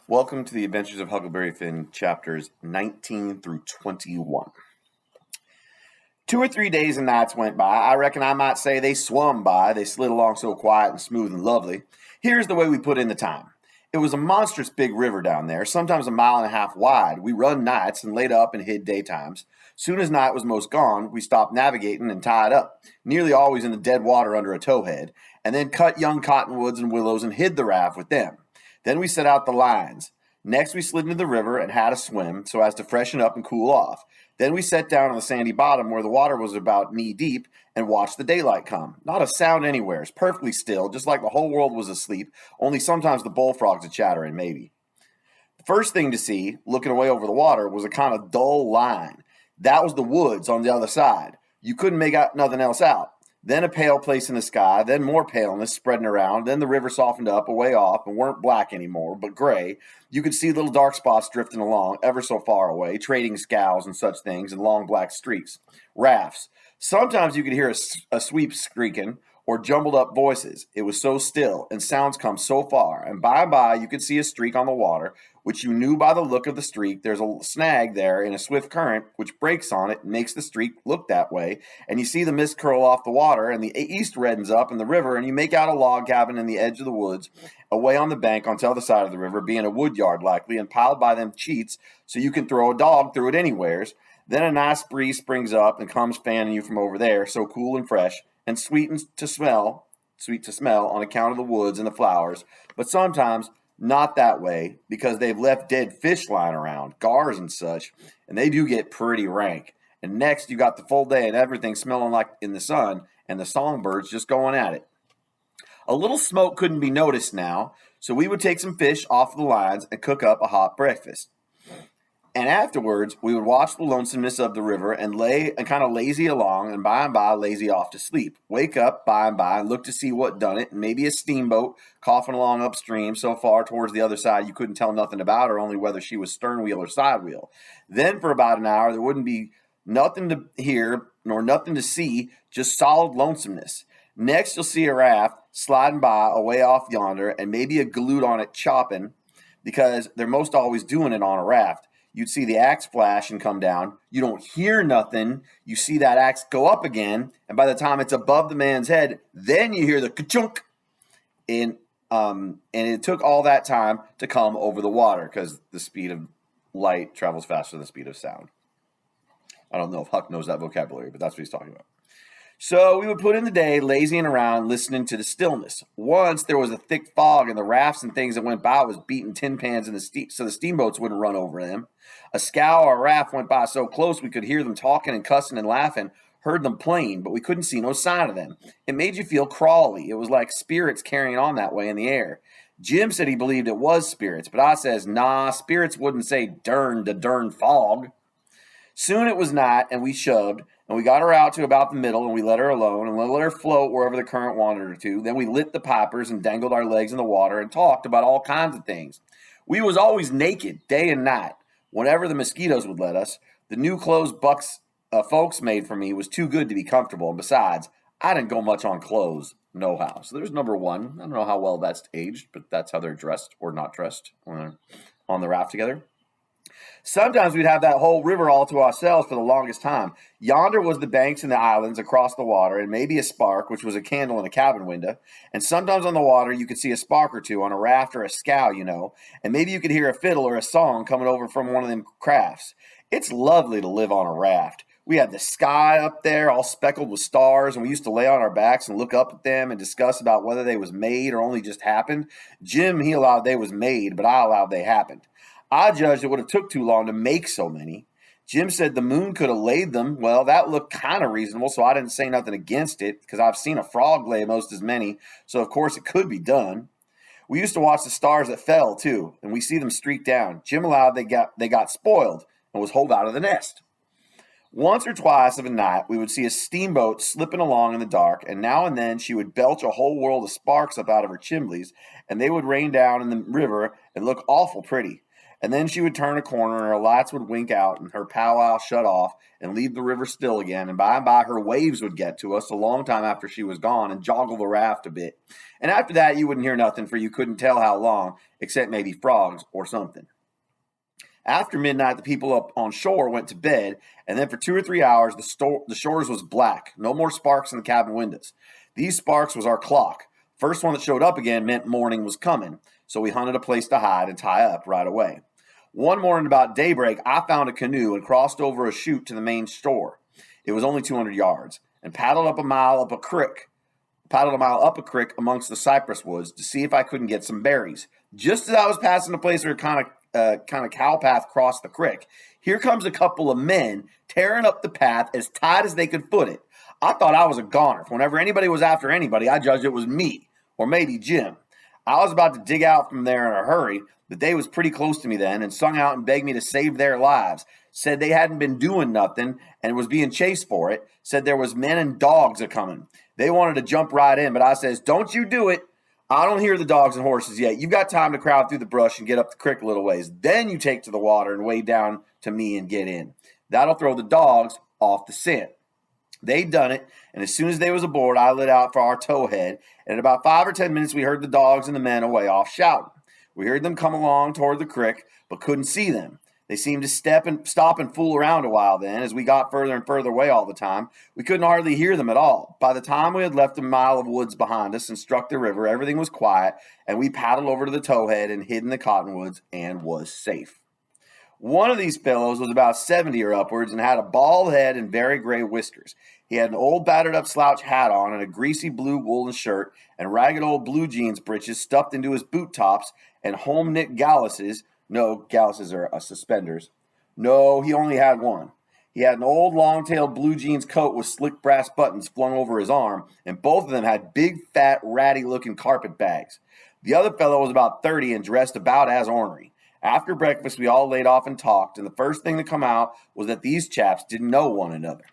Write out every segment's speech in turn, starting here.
Welcome to the Adventures of Huckleberry Finn, chapters 19 through 21. 2 or 3 days and nights went by. I reckon I might say they swum by. They slid along so quiet and smooth and lovely. Here's the way we put in the time. It was a monstrous big river down there, sometimes a mile and a half wide. We run nights and laid up and hid daytimes. Soon as night was most gone, we stopped navigating and tied up, nearly always in the dead water under a towhead, and then cut young cottonwoods and willows and hid the raft with them. Then we set out the lines. Next, we slid into the river and had a swim so as to freshen up and cool off. Then we sat down on the sandy bottom where the water was about knee deep and watched the daylight come. Not a sound anywhere. It's perfectly still, just like the whole world was asleep, only sometimes the bullfrogs are chattering, maybe. The first thing to see, looking away over the water, was a kind of dull line. That was the woods on the other side. You couldn't make out nothing else out. Then a pale place in the sky, then more paleness spreading around, then the river softened up a way off and weren't black anymore, but gray. You could see little dark spots drifting along, ever so far away, trading scows and such things, and long black streaks. Rafts. Sometimes you could hear a sweep squeaking, or jumbled up voices. It was so still, and sounds come so far, and by you could see a streak on the water, which you knew by the look of the streak. There's a snag there in a swift current, which breaks on it and makes the streak look that way, and you see the mist curl off the water, and the east reddens up in the river, and you make out a log cabin in the edge of the woods, away on the bank on the other side of the river, being a wood yard likely, and piled by them cheats, so you can throw a dog through it anywheres. Then a nice breeze springs up and comes fanning you from over there, so cool and fresh, and sweet to smell on account of the woods and the flowers, but sometimes not that way because they've left dead fish lying around, gars and such, and they do get pretty rank. And next you got the full day and everything smelling like in the sun and the songbirds just going at it. A little smoke couldn't be noticed now, so we would take some fish off the lines and cook up a hot breakfast. And afterwards, we would watch the lonesomeness of the river and lay and kind of lazy along and by lazy off to sleep. Wake up by and look to see what done it, and maybe a steamboat coughing along upstream so far towards the other side you couldn't tell nothing about her, only whether she was stern wheel or side wheel. Then for about an hour, there wouldn't be nothing to hear nor nothing to see, just solid lonesomeness. Next, you'll see a raft sliding by away off yonder and maybe a galoot on it chopping because they're most always doing it on a raft. You'd see the axe flash and come down. You don't hear nothing. You see that axe go up again, and by the time it's above the man's head, then you hear the ka-chunk. And it took all that time to come over the water because the speed of light travels faster than the speed of sound. I don't know if Huck knows that vocabulary, but that's what he's talking about. So we would put in the day lazying around, listening to the stillness. Once there was a thick fog, and the rafts and things that went by was beating tin pans in so the steamboats wouldn't run over them. A scow or a raft went by so close we could hear them talking and cussing and laughing, heard them plain, but we couldn't see no sign of them. It made you feel crawly. It was like spirits carrying on that way in the air. Jim said he believed it was spirits, but I says, nah, spirits wouldn't say dern to dern fog. Soon it was night, and we shoved, and we got her out to about the middle, and we let her alone, and let her float wherever the current wanted her to. Then we lit the pipers and dangled our legs in the water and talked about all kinds of things. We was always naked, day and night, whenever the mosquitoes would let us. The new clothes folks made for me was too good to be comfortable, and besides, I didn't go much on clothes, nohow. So there's number one. I don't know how well that's aged, but that's how they're dressed or not dressed on the raft together. Sometimes we'd have that whole river all to ourselves for the longest time. Yonder was the banks and the islands across the water, and maybe a spark, which was a candle in a cabin window. And sometimes on the water you could see a spark or two on a raft or a scow, and maybe you could hear a fiddle or a song coming over from one of them crafts. It's lovely to live on a raft. We had the sky up there all speckled with stars, and we used to lay on our backs and look up at them and discuss about whether they was made or only just happened. Jim, he allowed they was made, but I allowed they happened. I judged it would have took too long to make so many. Jim said the moon could have laid them. Well, that looked kind of reasonable, so I didn't say nothing against it because I've seen a frog lay most as many, so of course it could be done. We used to watch the stars that fell, too, and we see them streak down. Jim allowed they got spoiled and was hove out of the nest. Once or twice of a night, we would see a steamboat slipping along in the dark, and now and then she would belch a whole world of sparks up out of her chimneys, and they would rain down in the river and look awful pretty. And then she would turn a corner and her lights would wink out and her powwow shut off and leave the river still again. And by and by, her waves would get to us a long time after she was gone and joggle the raft a bit. And after that, you wouldn't hear nothing, for you couldn't tell how long, except maybe frogs or something. After midnight, the people up on shore went to bed, and then for 2 or 3 hours, the shores was black. No more sparks in the cabin windows. These sparks was our clock. First one that showed up again meant morning was coming, so we hunted a place to hide and tie up right away. One morning about daybreak, I found a canoe and crossed over a chute to the main shore. It was only 200 yards, and paddled a mile up a creek amongst the cypress woods to see if I couldn't get some berries. Just as I was passing a place where kind of cow path crossed the creek, here comes a couple of men tearing up the path as tight as they could foot it. I thought I was a goner. Whenever anybody was after anybody, I judged it was me, or maybe Jim. I was about to dig out from there in a hurry, but they was pretty close to me then and sung out and begged me to save their lives. Said they hadn't been doing nothing and was being chased for it. Said there was men and dogs a-coming. They wanted to jump right in, but I says, don't you do it. I don't hear the dogs and horses yet. You've got time to crowd through the brush and get up the creek a little ways. Then you take to the water and wade down to me and get in. That'll throw the dogs off the scent. They done it, and as soon as they was aboard, I lit out for our towhead, and in about 5 or 10 minutes, we heard the dogs and the men away off shouting. We heard them come along toward the creek, but couldn't see them. They seemed to stop and fool around a while then. As we got further and further away all the time, we couldn't hardly hear them at all. By the time we had left a mile of woods behind us and struck the river, everything was quiet, and we paddled over to the towhead and hid in the cottonwoods and was safe. One of these fellows was about 70 or upwards and had a bald head and very gray whiskers. He had an old battered-up slouch hat on and a greasy blue woolen shirt and ragged old blue jeans breeches stuffed into his boot tops and home-knit galluses. No, galluses are suspenders. No, he only had one. He had an old long-tailed blue jeans coat with slick brass buttons flung over his arm, and both of them had big, fat, ratty-looking carpet bags. The other fellow was about 30 and dressed about as ornery. After breakfast, we all laid off and talked, and the first thing to come out was that these chaps didn't know one another.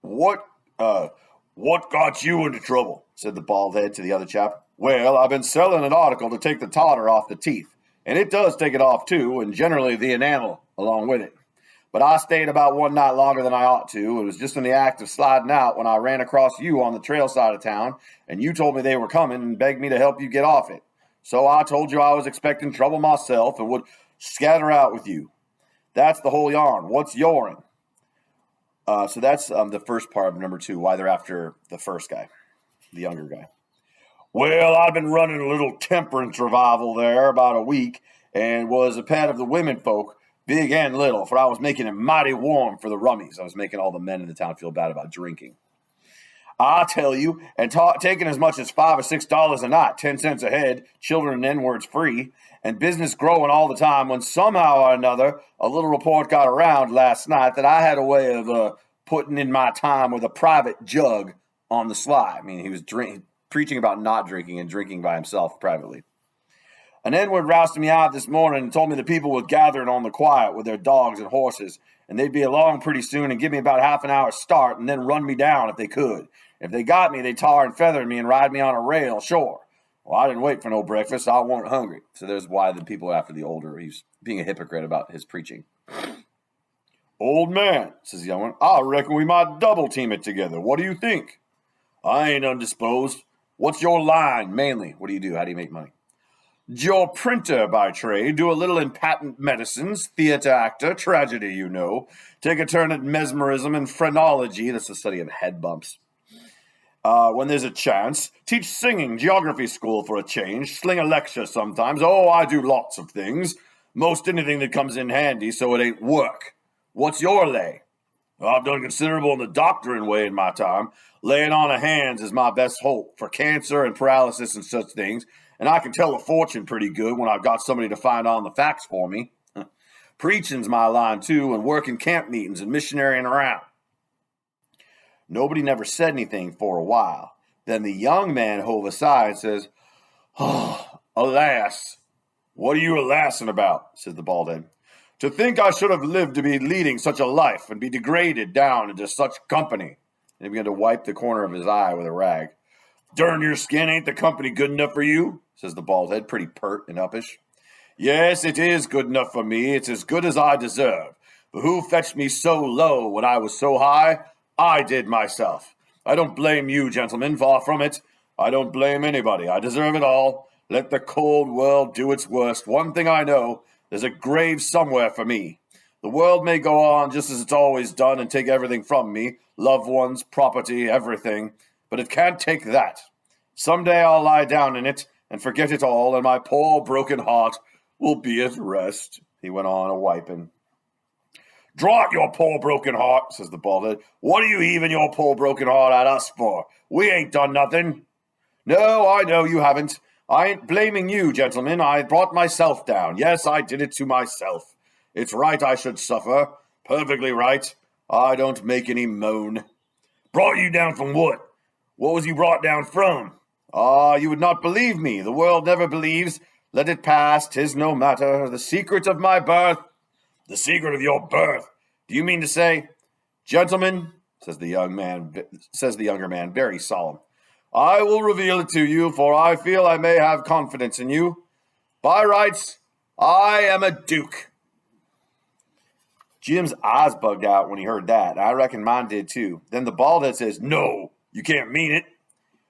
What got you into trouble? Said the bald head to the other chap. Well, I've been selling an article to take the tartar off the teeth, and it does take it off too, and generally the enamel along with it. But I stayed about one night longer than I ought to. It was just in the act of sliding out when I ran across you on the trail side of town, and you told me they were coming and begged me to help you get off it. So I told you I was expecting trouble myself and would scatter out with you. That's the whole yarn. What's yourn? So that's the first part of number 2, why they're after the first guy, the younger guy. Well, I've been running a little temperance revival there about a week and was a pet of the women folk, big and little, for I was making it mighty warm for the rummies. I was making all the men in the town feel bad about drinking. I tell you, and taking as much as $5 or $6 a night, 10 cents a head, children and N-words free, and business growing all the time when somehow or another a little report got around last night that I had a way of putting in my time with a private jug on the sly. I mean, he was preaching about not drinking and drinking by himself privately. An N-word roused me out this morning and told me the people were gathering on the quiet with their dogs and horses, and they'd be along pretty soon and give me about half an hour's start and then run me down if they could. If they got me, they'd tar and feather me and ride me on a rail ashore. Well, I didn't wait for no breakfast. I wasn't hungry. So there's why the people after the older, he's being a hypocrite about his preaching. Old man, says the young one, I reckon we might double team it together. What do you think? I ain't undisposed. What's your line, mainly? What do you do? How do you make money? You're printer by trade. Do a little in patent medicines, theater actor, tragedy, you know. Take a turn at mesmerism and phrenology. That's the study of head bumps. When there's a chance, teach singing, geography school for a change, sling a lecture sometimes. Oh, I do lots of things. Most anything that comes in handy, so it ain't work. What's your lay? I've done considerable in the doctoring way in my time. Laying on of hands is my best hope for cancer and paralysis and such things, and I can tell a fortune pretty good when I've got somebody to find on the facts for me. Preaching's my line, too, and working camp meetings and missionarying around. Nobody never said anything for a while. Then the young man hove a sigh and says, Oh, alas. What are you alasing about? Says the bald head. To think I should have lived to be leading such a life and be degraded down into such company. And he began to wipe the corner of his eye with a rag. Darn your skin, ain't the company good enough for you? Says the bald head, pretty pert and uppish. Yes, it is good enough for me. It's as good as I deserve. But who fetched me so low when I was so high? I did myself. I don't blame you, gentlemen, far from it. I don't blame anybody. I deserve it all. Let the cold world do its worst. One thing I know, there's a grave somewhere for me. The world may go on just as it's always done and take everything from me, loved ones, property, everything, but it can't take that. Someday I'll lie down in it and forget it all, and my poor broken heart will be at rest, he went on, a-wiping. Draw out your poor broken heart, says the baldhead. What are you heaving your poor broken heart at us for? We ain't done nothing. No, I know you haven't. I ain't blaming you, gentlemen. I brought myself down. Yes, I did it to myself. It's right I should suffer. Perfectly right. I don't make any moan. Brought you down from what? What was you brought down from? Ah, you would not believe me. The world never believes. Let it pass. 'Tis no matter. The secret of my birth. The secret of your birth. Do you mean to say, gentlemen, says the younger man, very solemn, I will reveal it to you, for I feel I may have confidence in you. By rights, I am a duke. Jim's eyes bugged out when he heard that. I reckon mine did too. Then the baldhead says, no, you can't mean it.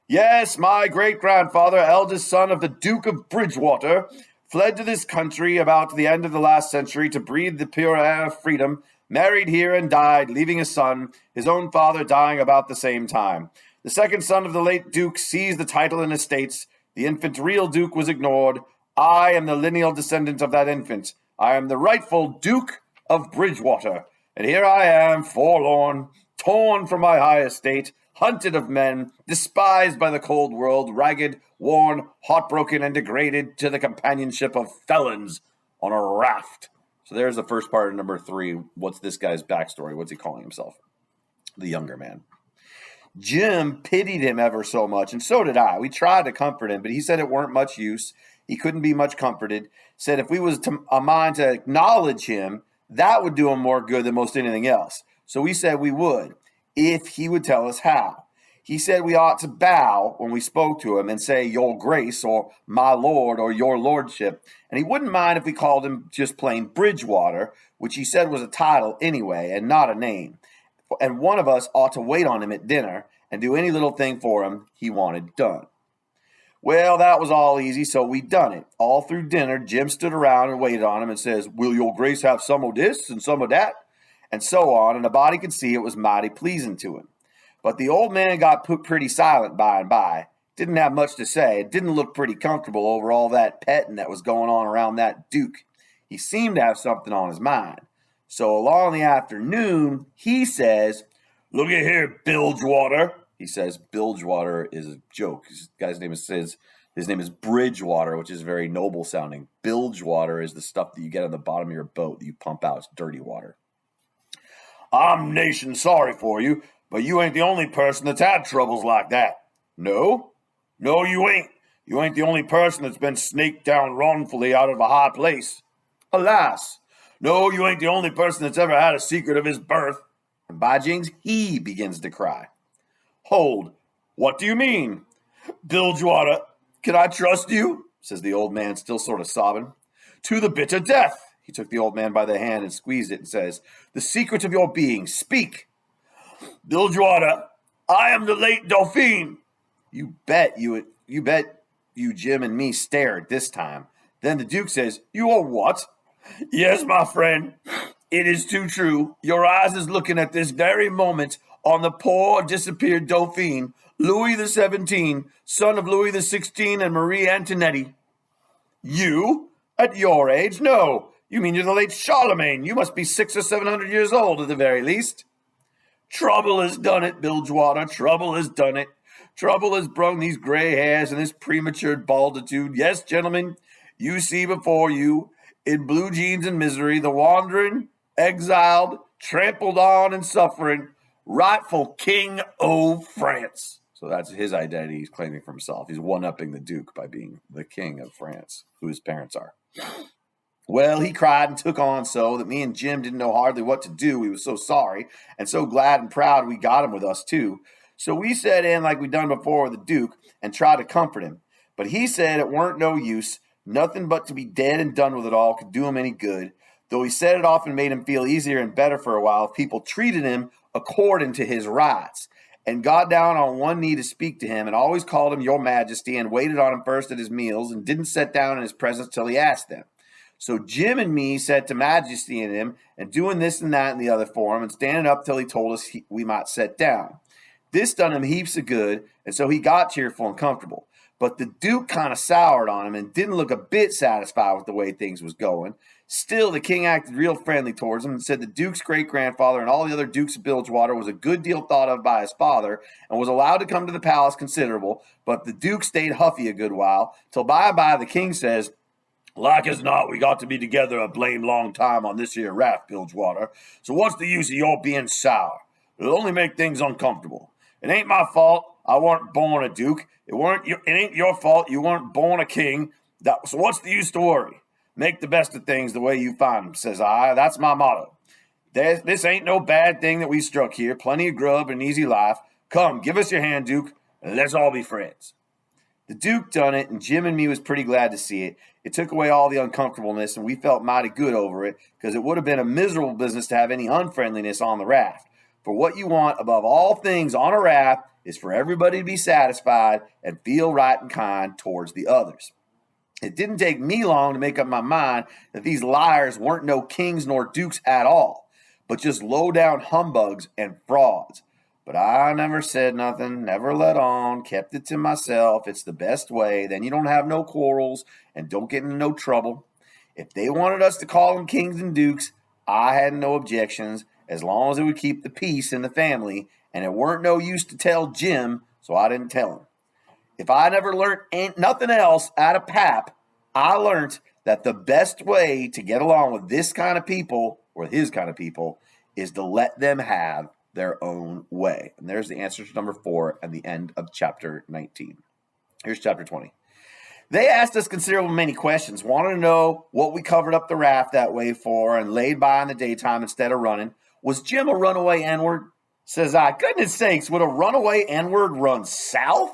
Yes, my great-grandfather, eldest son of the Duke of Bridgewater, fled to this country about the end of the last century to breathe the pure air of freedom, married here and died, leaving a son, his own father dying about the same time. The second son of the late Duke seized the title and estates. The infant real Duke was ignored. I am the lineal descendant of that infant. I am the rightful Duke of Bridgewater. And here I am, forlorn, torn from my high estate, hunted of men, despised by the cold world, ragged, worn, heartbroken, and degraded to the companionship of felons on a raft. So there's the first part of number 3. What's this guy's backstory? What's he calling himself? The younger man. Jim pitied him ever so much, and so did I. We tried to comfort him, but he said it weren't much use. He couldn't be much comforted. Said if we was a mind to acknowledge him, that would do him more good than most anything else. So we said we would, if he would tell us how. He said we ought to bow when we spoke to him and say, your grace, or my lord, or your lordship. And he wouldn't mind if we called him just plain Bridgewater, which he said was a title anyway, and not a name. And one of us ought to wait on him at dinner and do any little thing for him he wanted done. Well, that was all easy, so we done it. All through dinner, Jim stood around and waited on him and says, will your grace have some of this and some of that? And so on, and a body could see it was mighty pleasing to him. But the old man got put pretty silent by and by. Didn't have much to say. It didn't look pretty comfortable over all that petting that was going on around that Duke. He seemed to have something on his mind. So along the afternoon, he says, look at here, Bilgewater. He says Bilgewater is a joke. His guy's name is Bridgewater, which is very noble sounding. Bilgewater is the stuff that you get on the bottom of your boat that you pump out. It's dirty water. I'm nation sorry for you, but you ain't the only person that's had troubles like that. No? No, you ain't. You ain't the only person that's been snaked down wrongfully out of a high place. Alas. No, you ain't the only person that's ever had a secret of his birth. And by James, he begins to cry. Hold, what do you mean? Bilgewater, can I trust you? Says the old man, still sort of sobbing. To the bitter death. He took the old man by the hand and squeezed it and says, the secret of your being, speak. Bilgewater, I am the late Dauphin. You bet you, Jim, and me stared this time. Then the Duke says, you are what? Yes, my friend, it is too true. Your eyes is looking at this very moment on the poor disappeared Dauphin, Louis XVII, son of Louis XVI and Marie Antoinette. You? At your age? No. You mean you're the late Charlemagne. You must be 600 or 700 years old at the very least. Trouble has done it, Bilgewater. Trouble has done it. Trouble has brung these gray hairs and this premature balditude. Yes, gentlemen, you see before you, in blue jeans and misery, the wandering, exiled, trampled on and suffering, rightful King of France. So that's his identity he's claiming for himself. He's one-upping the Duke by being the King of France, who his parents are. Well, he cried and took on so that me and Jim didn't know hardly what to do. We was so sorry and so glad and proud we got him with us too. So we set in like we done before with the Duke and tried to comfort him. But he said it weren't no use. Nothing but to be dead and done with it all could do him any good, though he said it often made him feel easier and better for a while if people treated him according to his rights, and got down on one knee to speak to him, and always called him Your Majesty, and waited on him first at his meals, and didn't sit down in his presence till he asked them. So Jim and me said to Majesty in him, and doing this and that and the other for him, and standing up till he told us we might sit down. This done him heaps of good, and so he got cheerful and comfortable. But the Duke kind of soured on him and didn't look a bit satisfied with the way things was going. Still, the king acted real friendly towards him and said the Duke's great-grandfather and all the other Dukes of Bilgewater was a good deal thought of by his father and was allowed to come to the palace considerable, but the Duke stayed huffy a good while, till by and by the king says, like as not, we got to be together a blame long time on this here raft, Bilgewater, so what's the use of your being sour? It'll only make things uncomfortable. It ain't my fault I weren't born a duke. It ain't your fault you weren't born a king. So what's the use to worry? Make the best of things the way you find them, says I. That's my motto. This ain't no bad thing that we struck here. Plenty of grub and easy life. Come, give us your hand, Duke, and let's all be friends. The Duke done it, and Jim and me was pretty glad to see it. It took away all the uncomfortableness, and we felt mighty good over it, because it would have been a miserable business to have any unfriendliness on the raft. For what you want above all things on a raft is for everybody to be satisfied and feel right and kind towards the others. It didn't take me long to make up my mind that these liars weren't no kings nor dukes at all, but just low-down humbugs and frauds. But I never said nothing, never let on, kept it to myself. It's the best way. Then you don't have no quarrels and don't get into no trouble. If they wanted us to call them kings and dukes, I had no objections, as long as it would keep the peace in the family, and it weren't no use to tell Jim, so I didn't tell him. If I never learned nothing else out of Pap, I learned that the best way to get along with this kind of people, or his kind of people, is to let them have their own way. And there's the answer to number 4 at the end of chapter 19. Here's chapter 20. They asked us considerable many questions, wanted to know what we covered up the raft that way for and laid by in the daytime instead of running. Was Jim a runaway N-word? Says I, goodness sakes, would a runaway N-word run south?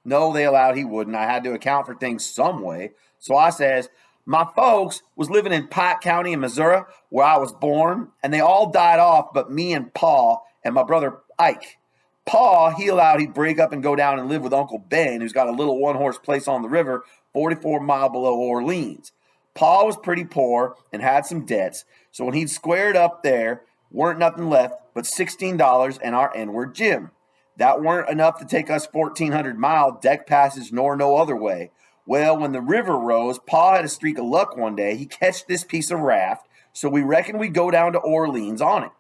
No, they allowed he wouldn't. I had to account for things some way. So I says, my folks was living in Pike County in Missouri, where I was born, and they all died off but me and Pa and my brother Ike. Pa, he allowed he'd break up and go down and live with Uncle Ben, who's got a little one-horse place on the river 44 miles below Orleans. Pa was pretty poor and had some debts, so when he'd squared up there, weren't nothing left but $16 and our N-word Jim. That weren't enough to take us 1,400-mile deck passage nor no other way. Well, when the river rose, Pa had a streak of luck one day. He catched this piece of raft, so we reckoned we'd go down to Orleans on it.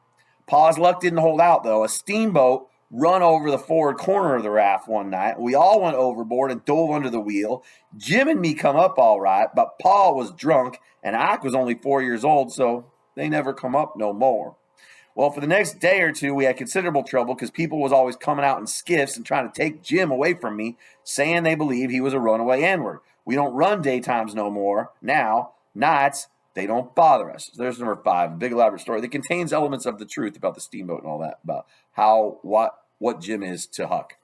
Pa's luck didn't hold out, though. A steamboat run over the forward corner of the raft one night. We all went overboard and dove under the wheel. Jim and me come up all right, but Pa was drunk, and Ike was only 4 years old, so they never come up no more. Well, for the next day or two, we had considerable trouble because people was always coming out in skiffs and trying to take Jim away from me, saying they believed he was a runaway N-word. We don't run daytimes no more. Now, nights, they don't bother us. So there's number 5, a big elaborate story that contains elements of the truth about the steamboat and all that, about what Jim is to Huck.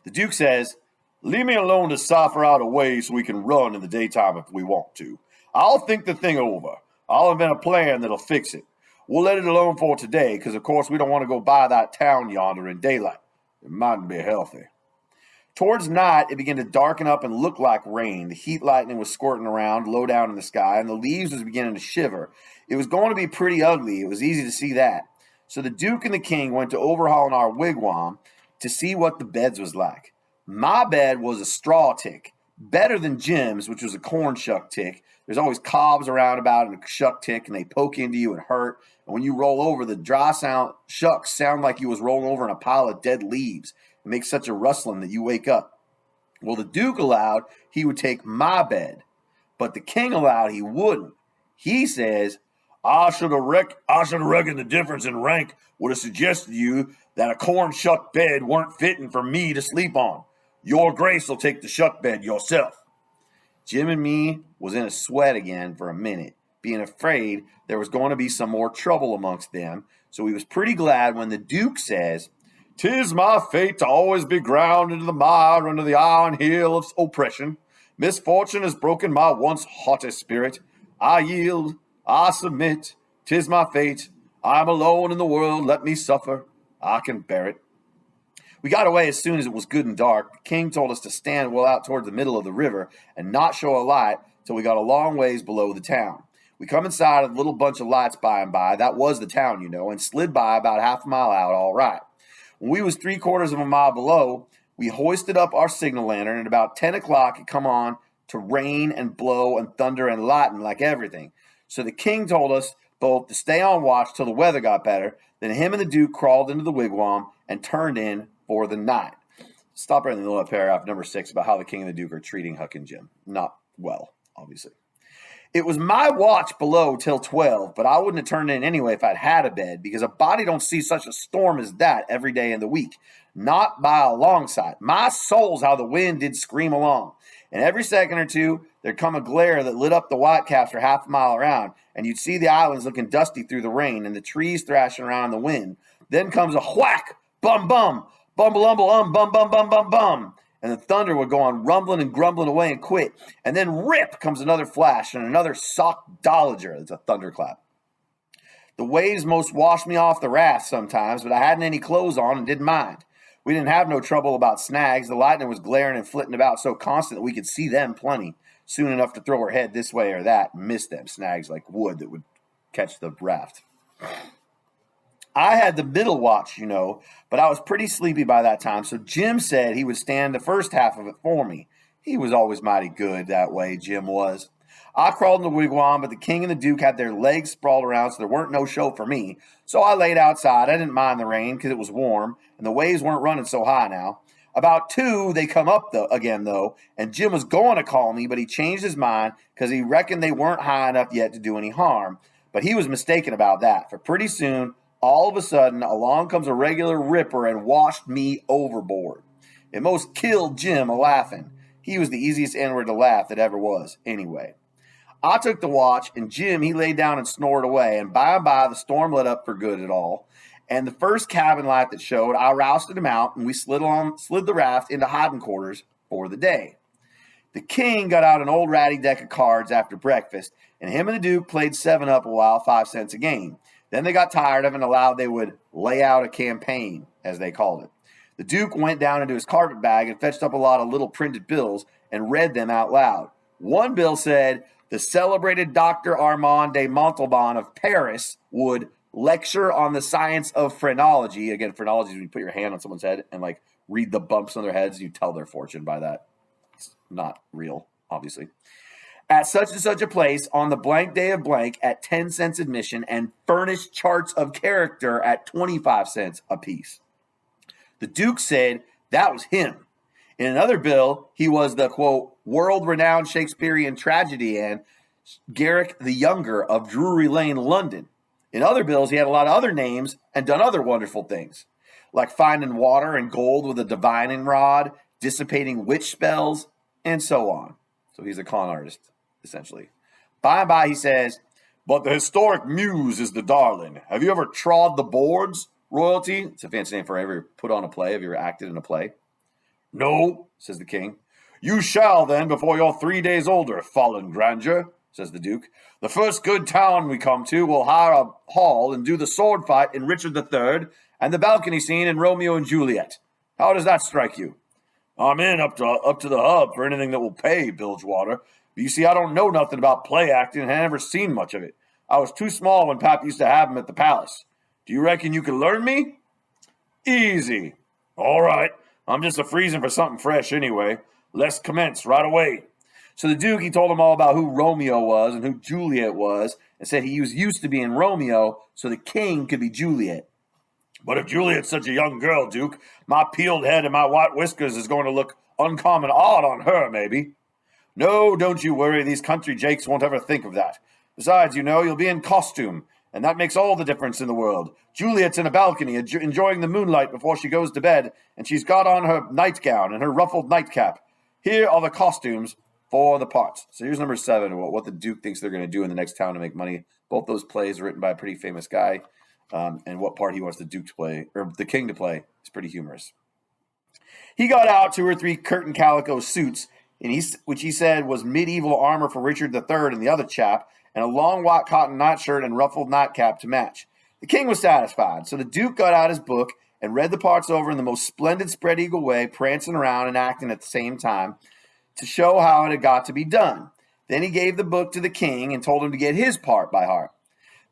The Duke says, leave me alone to cipher out a way so we can run in the daytime if we want to. I'll think the thing over. I'll invent a plan that'll fix it. We'll let it alone for today, because, of course, we don't want to go by that town yonder in daylight. It mightn't be healthy. Towards night, it began to darken up and look like rain. The heat lightning was squirting around low down in the sky, and the leaves was beginning to shiver. It was going to be pretty ugly. It was easy to see that. So the Duke and the King went to overhauling our wigwam to see what the beds was like. My bed was a straw tick, better than Jim's, which was a corn shuck tick. There's always cobs around about in a shuck tick, and they poke into you and hurt. And when you roll over, the dry shucks sound like you was rolling over in a pile of dead leaves. It makes such a rustling that you wake up. Well, the Duke allowed he would take my bed, but the King allowed he wouldn't. He says, I should have reckoned the difference in rank would have suggested to you that a corn shuck bed weren't fitting for me to sleep on. Your Grace will take the shuck bed yourself. Jim and me was in a sweat again for a minute, being afraid there was going to be some more trouble amongst them, so we was pretty glad when the Duke says, 'Tis my fate to always be ground into the mire under the iron heel of oppression. Misfortune has broken my once haughty spirit. I yield, I submit, 'tis my fate. I'm alone in the world, let me suffer. I can bear it. We got away as soon as it was good and dark. The king told us to stand well out toward the middle of the river and not show a light till we got a long ways below the town. We come inside a little bunch of lights by and by. That was the town, you know, and slid by about half a mile out all right. When we was 3/4 of a mile below, we hoisted up our signal lantern, and about 10 o'clock it come on to rain and blow and thunder and lighten like everything. So the king told us both to stay on watch till the weather got better. Then him and the Duke crawled into the wigwam and turned in for the night. Stop right in the middle of paragraph number 6 about how the king and the Duke are treating Huck and Jim. Not well, obviously. It was my watch below till 12, but I wouldn't have turned in anyway if I'd had a bed, because a body don't see such a storm as that every day in the week. Not by a long sight. My soul's how the wind did scream along. And every second or two, there'd come a glare that lit up the whitecaps for half a mile around, and you'd see the islands looking dusty through the rain and the trees thrashing around in the wind. Then comes a whack, bum bum, bumble bum bum bum bum bum. And the thunder would go on rumbling and grumbling away and quit. And then rip comes another flash and another sockdolager. It's a thunderclap. The waves most washed me off the raft sometimes, but I hadn't any clothes on and didn't mind. We didn't have no trouble about snags. The lightning was glaring and flitting about so constant that we could see them plenty, soon enough to throw her head this way or that and miss them snags like wood that would catch the raft. I had the middle watch, you know, but I was pretty sleepy by that time, so Jim said he would stand the first half of it for me. He was always mighty good that way, Jim was. I crawled in the wigwam, but the king and the Duke had their legs sprawled around, so there weren't no show for me. So I laid outside. I didn't mind the rain because it was warm, and the waves weren't running so high now. About 2, they come up again, though, and Jim was going to call me, but he changed his mind because he reckoned they weren't high enough yet to do any harm. But he was mistaken about that, for pretty soon, all of a sudden, along comes a regular ripper and washed me overboard. It most killed Jim a-laughing. He was the easiest N-word to laugh that ever was, anyway. I took the watch, and Jim, he laid down and snored away, and by the storm let up for good at all. And the first cabin light that showed, I rousted him out, and we slid the raft into hiding quarters for the day. The king got out an old ratty deck of cards after breakfast, and him and the Duke played 7-up a while, 5 cents a game. Then they got tired of it and allowed they would lay out a campaign, as they called it. The Duke went down into his carpet bag and fetched up a lot of little printed bills and read them out loud. One bill said, the celebrated Dr. Armand de Montalban of Paris would lecture on the science of phrenology. Again, phrenology is when you put your hand on someone's head and like read the bumps on their heads. You tell their fortune by that. It's not real, obviously. At such and such a place on the blank day of blank at 10 cents admission and furnished charts of character at 25 cents apiece. The Duke said that was him. In another bill, he was the, quote, world-renowned Shakespearean tragedian Garrick the Younger of Drury Lane, London. In other bills, he had a lot of other names and done other wonderful things, like finding water and gold with a divining rod, dissipating witch spells, and so on. So he's a con artist, essentially. By and by, he says, but the historic muse is the darling. Have you ever trod the boards, royalty? It's a fancy name for ever put on a play. Have you ever acted in a play? No, says the king. You shall then before you're 3 days older, fallen grandeur, says the Duke. The first good town we come to, we'll hire a hall and do the sword fight in Richard III and the balcony scene in Romeo and Juliet. How does that strike you? I'm in up to the hub for anything that will pay, Bilgewater. But you see, I don't know nothing about play acting and I never seen much of it. I was too small when Pap used to have him at the palace. Do you reckon you can learn me? Easy. All right. I'm just a-freezing for something fresh anyway. Let's commence right away. So the Duke, he told him all about who Romeo was and who Juliet was, and said he was used to being Romeo, so the king could be Juliet. But if Juliet's such a young girl, Duke, my peeled head and my white whiskers is going to look uncommon odd on her, maybe. No, don't you worry. These country jakes won't ever think of that. Besides, you know, you'll be in costume, and that makes all the difference in the world. Juliet's in a balcony enjoying the moonlight before she goes to bed, and she's got on her nightgown and her ruffled nightcap. Here are the costumes for the parts. So here's number 7, what the Duke thinks they're going to do in the next town to make money. Both those plays are written by a pretty famous guy, and what part he wants the Duke to play, or the king to play, is pretty humorous. He got out 2 or 3 curtain calico suits, which he said was medieval armor for Richard III and the other chap, and a long white cotton nightshirt and ruffled nightcap to match. The king was satisfied, so the Duke got out his book and read the parts over in the most splendid spread eagle way, prancing around and acting at the same time to show how it had got to be done. Then he gave the book to the king and told him to get his part by heart.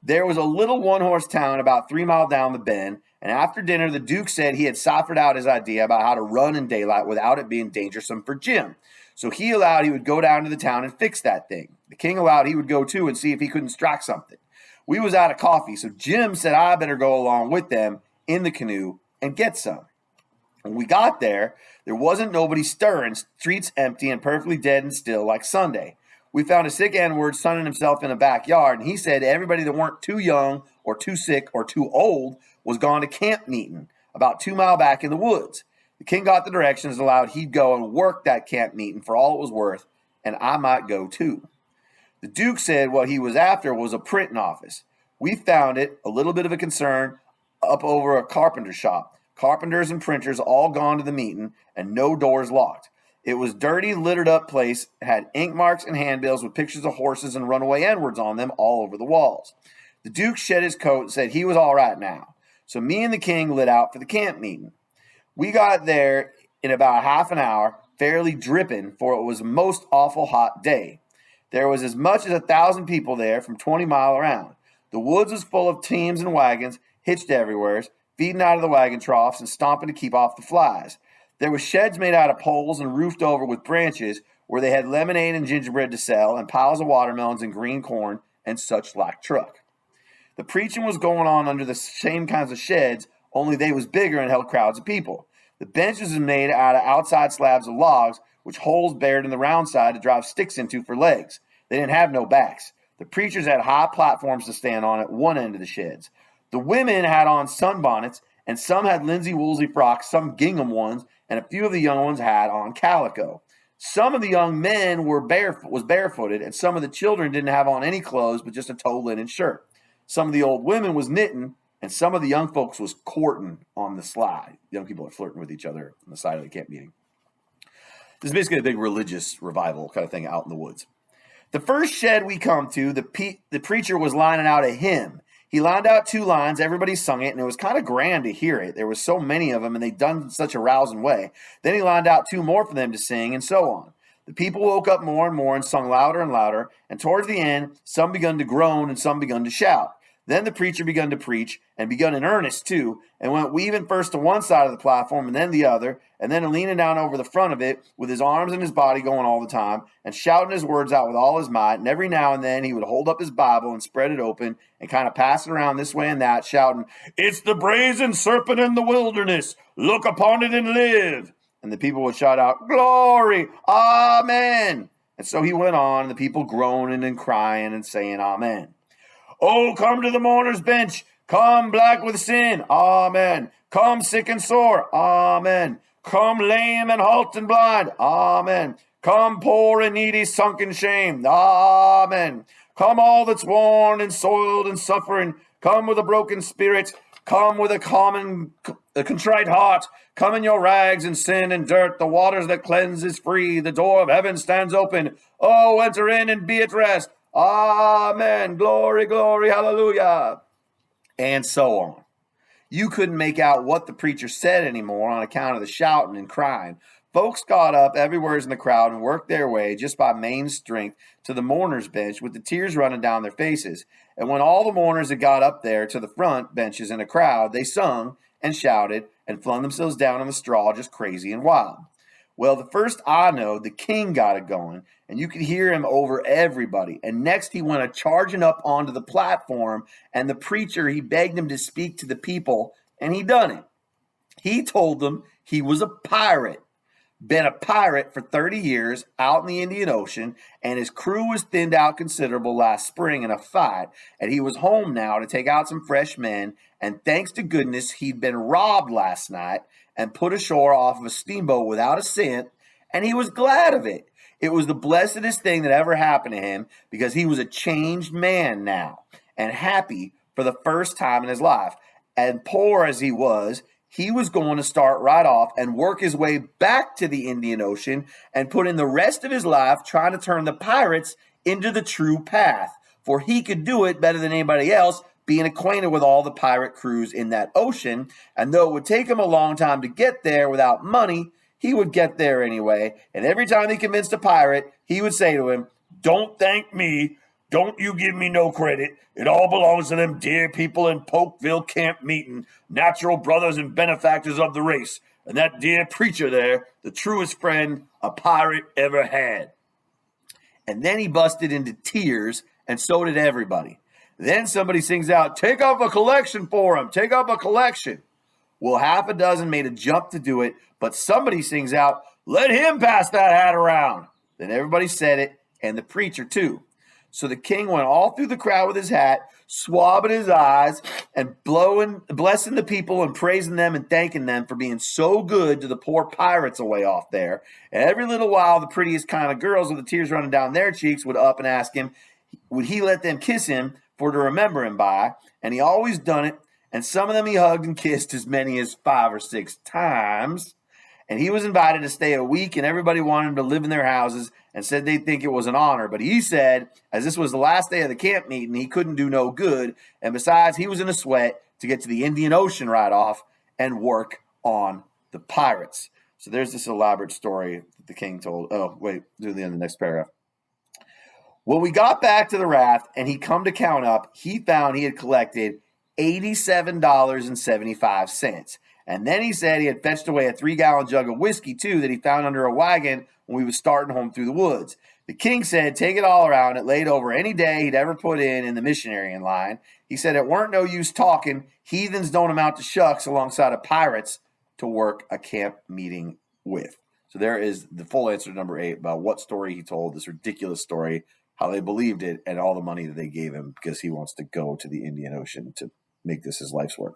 There was a little one-horse town about 3 miles down the bend, and after dinner the Duke said he had ciphered out his idea about how to run in daylight without it being dangersome for Jim. So he allowed he would go down to the town and fix that thing. The king allowed he would go too and see if he couldn't strike something. We was out of coffee, so Jim said I better go along with them in the canoe and get some. When we got there wasn't nobody stirring, streets empty and perfectly dead and still like Sunday. We found a sick N-word sunning himself in a backyard, and he said everybody that weren't too young or too sick or too old was gone to camp meeting about 2 miles back in the woods. The king got the directions, allowed he'd go and work that camp meeting for all it was worth, and I might go too. The Duke said what he was after was a printing office. We found it, a little bit of a concern, up over a carpenter shop. Carpenters and printers all gone to the meeting, and no doors locked. It was dirty, littered up place, had ink marks and handbills with pictures of horses and runaway N-words on them all over the walls. The Duke shed his coat and said he was all right now. So me and the king lit out for the camp meeting. We got there in about half an hour, fairly dripping, for it was a most awful hot day. There was as much as 1,000 people there from 20 miles around. The woods was full of teams and wagons, hitched everywhere, feeding out of the wagon troughs and stomping to keep off the flies. There were sheds made out of poles and roofed over with branches where they had lemonade and gingerbread to sell and piles of watermelons and green corn and such like truck. The preaching was going on under the same kinds of sheds, only they was bigger and held crowds of people. The benches was made out of outside slabs of logs, which holes bared in the round side to drive sticks into for legs. They didn't have no backs. The preachers had high platforms to stand on at one end of the sheds. The women had on sunbonnets, and some had linsey-woolsey frocks, some gingham ones, and a few of the young ones had on calico. Some of the young men was barefooted, and some of the children didn't have on any clothes but just a toe linen shirt. Some of the old women was knitting, and some of the young folks was courting on the sly. Young people are flirting with each other on the side of the camp meeting. This is basically a big religious revival kind of thing out in the woods. The first shed we come to, the preacher was lining out a hymn. He lined out 2 lines, everybody sung it, and it was kind of grand to hear it. There was so many of them, and they'd done in such a rousing way. Then he lined out 2 more for them to sing, and so on. The people woke up more and more and sung louder and louder, and towards the end, some begun to groan and some begun to shout. Then the preacher begun to preach, and begun in earnest too, and went weaving first to one side of the platform and then the other, and then leaning down over the front of it with his arms and his body going all the time, and shouting his words out with all his might, and every now and then he would hold up his Bible and spread it open and kind of pass it around this way and that, shouting, "It's the brazen serpent in the wilderness, look upon it and live." And the people would shout out, "Glory, Amen." And so he went on, and the people groaning and crying and saying Amen. "Oh, come to the mourner's bench. Come black with sin. Amen. Come sick and sore. Amen. Come lame and halt and blind. Amen. Come poor and needy, sunk in shame. Amen. Come all that's worn and soiled and suffering. Come with a broken spirit. Come with a contrite heart. Come in your rags and sin and dirt. The waters that cleanse is free. The door of heaven stands open. Oh, enter in and be at rest. Amen. Glory, glory, hallelujah." And so on. You couldn't make out what the preacher said anymore on account of the shouting and crying. Folks got up everywhere in the crowd and worked their way just by main strength to the mourner's bench with the tears running down their faces. And when all the mourners had got up there to the front benches in a crowd, they sung and shouted and flung themselves down on the straw just crazy and wild. Well, the first I know, the king got it going, and you could hear him over everybody. And next he went a-charging up onto the platform, and the preacher, he begged him to speak to the people, and he done it. He told them he was a pirate. Been a pirate for 30 years out in the Indian Ocean, and his crew was thinned out considerable last spring in a fight, and he was home now to take out some fresh men, and thanks to goodness he'd been robbed last night and put ashore off of a steamboat without a cent, and he was glad of it. It was the blessedest thing that ever happened to him because he was a changed man now and happy for the first time in his life. And poor as he was, he was going to start right off and work his way back to the Indian Ocean and put in the rest of his life trying to turn the pirates into the true path, for he could do it better than anybody else, being acquainted with all the pirate crews in that ocean. And though it would take him a long time to get there without money, he would get there anyway. And every time he convinced a pirate, he would say to him, "Don't thank me. Don't you give me no credit. It all belongs to them dear people in Polkville camp meeting, natural brothers and benefactors of the race, and that dear preacher there, the truest friend a pirate ever had." And then he busted into tears, and so did everybody. Then somebody sings out, "Take up a collection for him. Take up a collection." Well, half a dozen made a jump to do it, but somebody sings out, "Let him pass that hat around." Then everybody said it, and the preacher too. So the king went all through the crowd with his hat, swabbing his eyes and blessing the people and praising them and thanking them for being so good to the poor pirates away off there. And every little while, the prettiest kind of girls with the tears running down their cheeks would up and ask him, would he let them kiss him for to remember him by? And he always done it. And some of them he hugged and kissed as many as 5 or 6 times. And he was invited to stay a week, and everybody wanted him to live in their houses and said they'd think it was an honor. But he said, as this was the last day of the camp meeting, he couldn't do no good. And besides, he was in a sweat to get to the Indian Ocean right off and work on the pirates. So there's this elaborate story that the king told. Oh, wait, do the end of the next paragraph. When we got back to the raft and he come to count up, he found he had collected $87.75. And then he said he had fetched away a 3-gallon jug of whiskey, too, that he found under a wagon when we was starting home through the woods. The king said, take it all around. It laid over any day he'd ever put in the missionary line. He said it weren't no use talking. Heathens don't amount to shucks alongside of pirates to work a camp meeting with. So there is the full answer to number 8 about what story he told, this ridiculous story, how they believed it, and all the money that they gave him because he wants to go to the Indian Ocean to make this his life's work.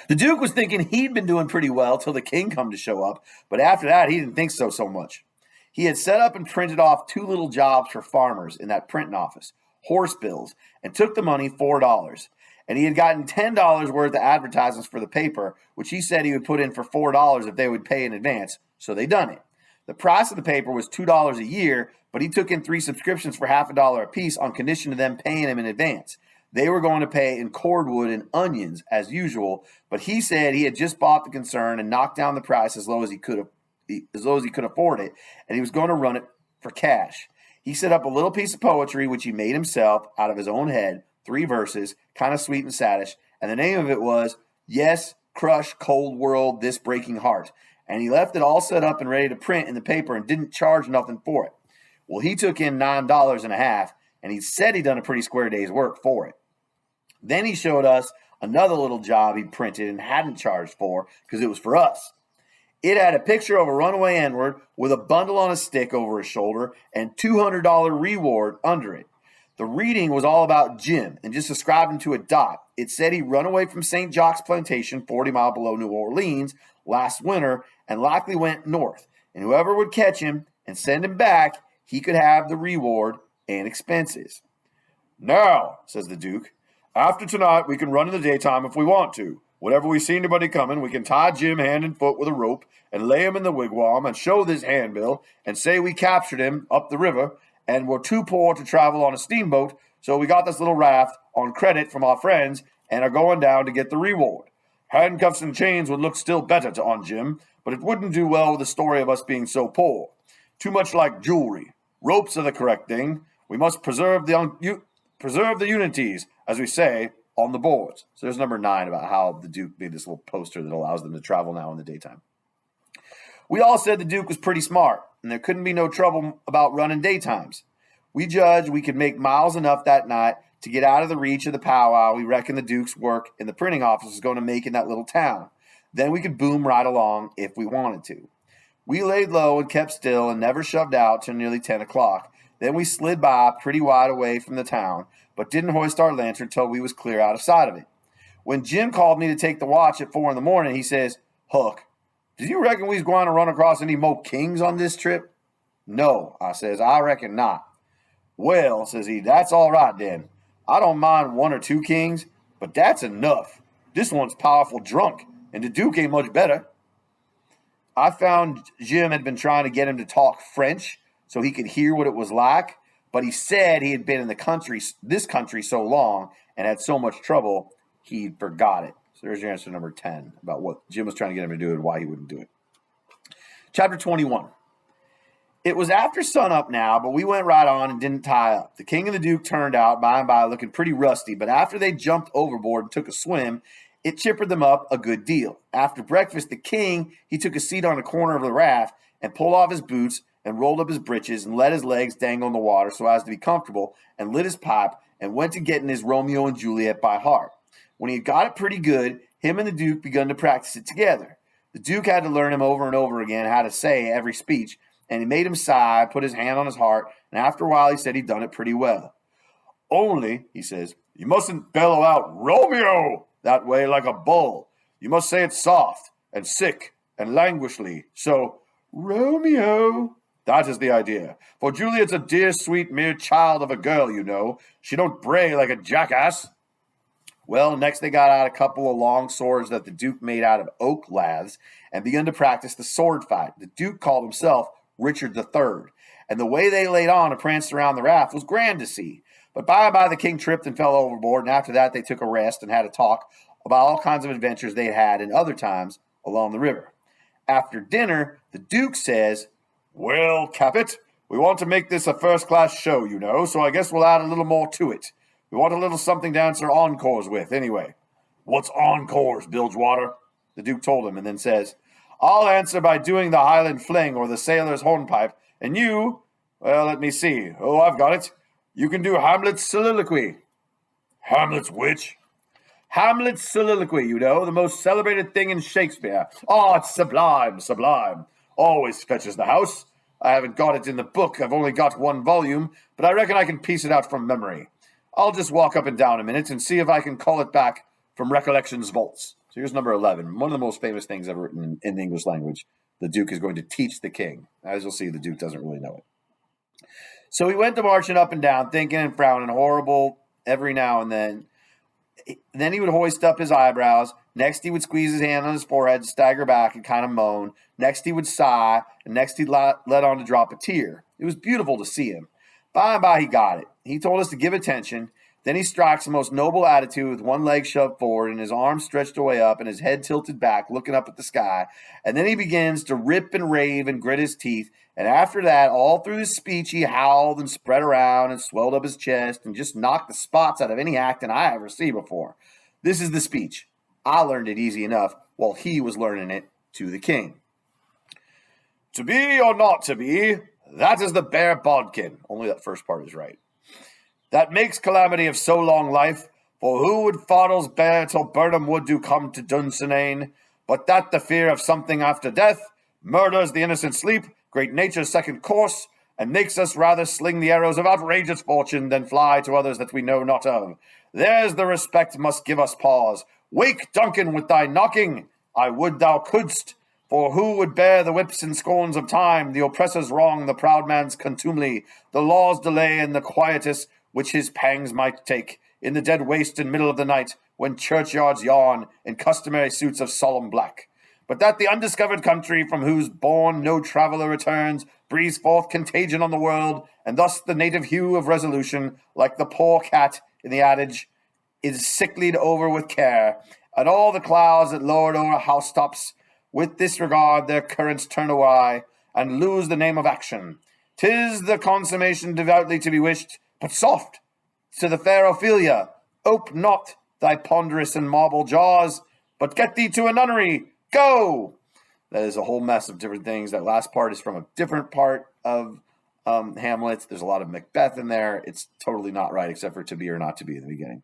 The Duke was thinking he'd been doing pretty well till the king come to show up, but after that, he didn't think so much. He had set up and printed off 2 little jobs for farmers in that printing office, horse bills, and took the money, $4. And he had gotten $10 worth of advertisements for the paper, which he said he would put in for $4 if they would pay in advance, so they done it. The price of the paper was $2 a year, but he took in 3 subscriptions for half $1 apiece on condition of them paying him in advance. They were going to pay in cordwood and onions as usual, but he said he had just bought the concern and knocked down the price as low as he could afford it, and he was going to run it for cash. He set up a little piece of poetry which he made himself out of his own head, 3 verses, kind of sweet and saddish, and the name of it was "Yes, Crush Cold World This Breaking Heart." And he left it all set up and ready to print in the paper and didn't charge nothing for it. Well, he took in $9.50, and he said he'd done a pretty square day's work for it. Then he showed us another little job he printed and hadn't charged for because it was for us. It had a picture of a runaway N-word with a bundle on a stick over his shoulder and $200 reward under it. The reading was all about Jim and just described him to a dot. It said he run away from St. Jacques Plantation, 40 miles below New Orleans, last winter and likely went north. And whoever would catch him and send him back, he could have the reward and expenses. "Now," says the Duke, "after tonight, we can run in the daytime if we want to. Whenever we see anybody coming, we can tie Jim hand and foot with a rope and lay him in the wigwam and show this handbill and say we captured him up the river and we're too poor to travel on a steamboat, so we got this little raft on credit from our friends and are going down to get the reward. Handcuffs and chains would look still better on Jim, but it wouldn't do well with the story of us being so poor. Too much like jewelry. Ropes are the correct thing. We must preserve the unities, as we say, on the boards." So there's number 9 about how the Duke made this little poster that allows them to travel now in the daytime. We all said the Duke was pretty smart, and there couldn't be no trouble about running daytimes. We judged we could make miles enough that night to get out of the reach of the powwow we reckon the Duke's work in the printing office was going to make in that little town. Then we could boom right along if we wanted to. We laid low and kept still and never shoved out till nearly 10 o'clock. Then we slid by pretty wide away from the town, but didn't hoist our lantern till we was clear out of sight of it. When Jim called me to take the watch at 4 in the morning, he says, "Huck, do you reckon we's going to run across any more kings on this trip?" "No," I says, "I reckon not." "Well," says he, "that's all right then. I don't mind 1 or 2 kings, but that's enough. This one's powerful drunk, and the Duke ain't much better. I found Jim had been trying to get him to talk French so he could hear what it was like, but he said he had been in this country so long and had so much trouble, he'd forgot it. So there's your answer number 10 about what Jim was trying to get him to do and why he wouldn't do it. Chapter 21. It was after sunup now, but we went right on and didn't tie up. The king and the duke turned out by and by looking pretty rusty, but after they jumped overboard and took a swim, it chippered them up a good deal. After breakfast, the king, he took a seat on a corner of the raft and pulled off his boots and rolled up his breeches and let his legs dangle in the water so as to be comfortable and lit his pipe and went to getting his Romeo and Juliet by heart. When he had got it pretty good, him and the duke begun to practice it together. The duke had to learn him over and over again how to say every speech, and he made him sigh, put his hand on his heart, and after a while he said he'd done it pretty well. Only, he says, you mustn't bellow out, Romeo, that way like a bull. You must say it soft and sick and languishly. So, Romeo, that is the idea. For Juliet's a dear, sweet, mere child of a girl, you know. She don't bray like a jackass. Well, next they got out a couple of long swords that the Duke made out of oak laths and began to practice the sword fight. The Duke called himself Richard III, and the way they laid on and pranced around the raft was grand to see. But by and by the king tripped and fell overboard, and after that they took a rest and had a talk about all kinds of adventures they had in other times along the river. After dinner, the Duke says, well, Capet, we want to make this a first-class show, you know, so I guess we'll add a little more to it. We want a little something to answer encores with, anyway. What's encores, Bilgewater? The Duke told him, and then says, I'll answer by doing the Highland fling or the sailor's hornpipe, and you, well, let me see. Oh, I've got it. You can do Hamlet's soliloquy. Hamlet's which? Hamlet's soliloquy, you know, the most celebrated thing in Shakespeare. Oh, it's sublime, sublime. Always fetches the house. I haven't got it in the book. I've only got one volume, but I reckon I can piece it out from memory. I'll just walk up and down a minute and see if I can call it back from recollection's vaults. So here's number 11. One of the most famous things ever written in the English language. The Duke is going to teach the king. As you'll see, the Duke doesn't really know it. So he went to marching up and down, thinking and frowning, horrible every now and then. Then he would hoist up his eyebrows. Next, he would squeeze his hand on his forehead, stagger back, and kind of moan. Next, he would sigh, and next he'd let on to drop a tear. It was beautiful to see him. By and by, he got it. He told us to give attention. Then he strikes the most noble attitude with one leg shoved forward and his arms stretched away up and his head tilted back, looking up at the sky. And then he begins to rip and rave and grit his teeth. And after that, all through his speech, he howled and spread around and swelled up his chest and just knocked the spots out of any acting I ever see before. This is the speech. I learned it easy enough while he was learning it to the king. To be or not to be, that is the bare bodkin. Only that first part is right. That makes calamity of so long life, for who would fardels bear till Burnham wood do come to Dunsinane, but that the fear of something after death murders the innocent sleep, great nature's second course, and makes us rather sling the arrows of outrageous fortune than fly to others that we know not of. There's the respect must give us pause. Wake, Duncan, with thy knocking. I would thou couldst. For who would bear the whips and scorns of time, the oppressor's wrong, the proud man's contumely, the law's delay, and the quietus which his pangs might take, in the dead waste and middle of the night, when churchyards yawn in customary suits of solemn black. But that the undiscovered country from whose bourne no traveller returns, breathes forth contagion on the world, and thus the native hue of resolution, like the poor cat in the adage, is sicklied over with care, and all the clouds that lowered o'er housetops, with disregard their currents turn awry, and lose the name of action. 'Tis the consummation devoutly to be wished, but soft to the fair Ophelia. Ope not thy ponderous and marble jaws, but get thee to a nunnery. Go! That is a whole mess of different things. That last part is from a different part of Hamlet. There's a lot of Macbeth in there. It's totally not right, except for to be or not to be in the beginning.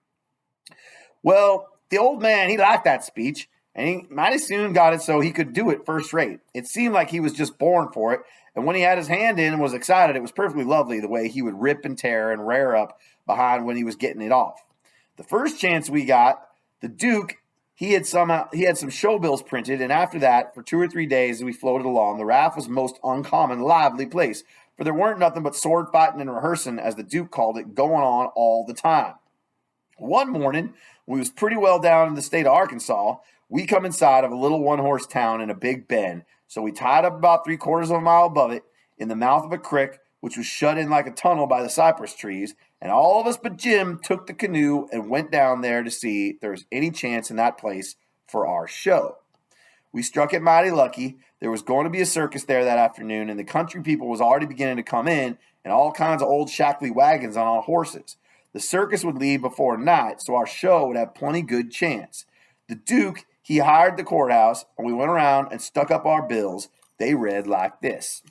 Well, the old man, he liked that speech, and he mighty soon got it so he could do it first rate. It seemed like he was just born for it, and when he had his hand in and was excited, it was perfectly lovely the way he would rip and tear and rear up behind when he was getting it off. The first chance we got, the Duke, he had some show bills printed, and after that, for 2 or 3 days, we floated along. The raft was a most uncommon, lively place, for there weren't nothing but sword fighting and rehearsing, as the Duke called it, going on all the time. One morning, we was pretty well down in the state of Arkansas, We come inside of a little one-horse town in a big bend, so we tied up about 3/4 of a mile above it in the mouth of a creek, which was shut in like a tunnel by the cypress trees, and all of us but Jim took the canoe and went down there to see if there was any chance in that place for our show. We struck it mighty lucky. There was going to be a circus there that afternoon, and the country people was already beginning to come in all kinds of old shackly wagons on horses. The circus would leave before night, so our show would have plenty good chance. The Duke, he hired the courthouse, and we went around and stuck up our bills. They read like this: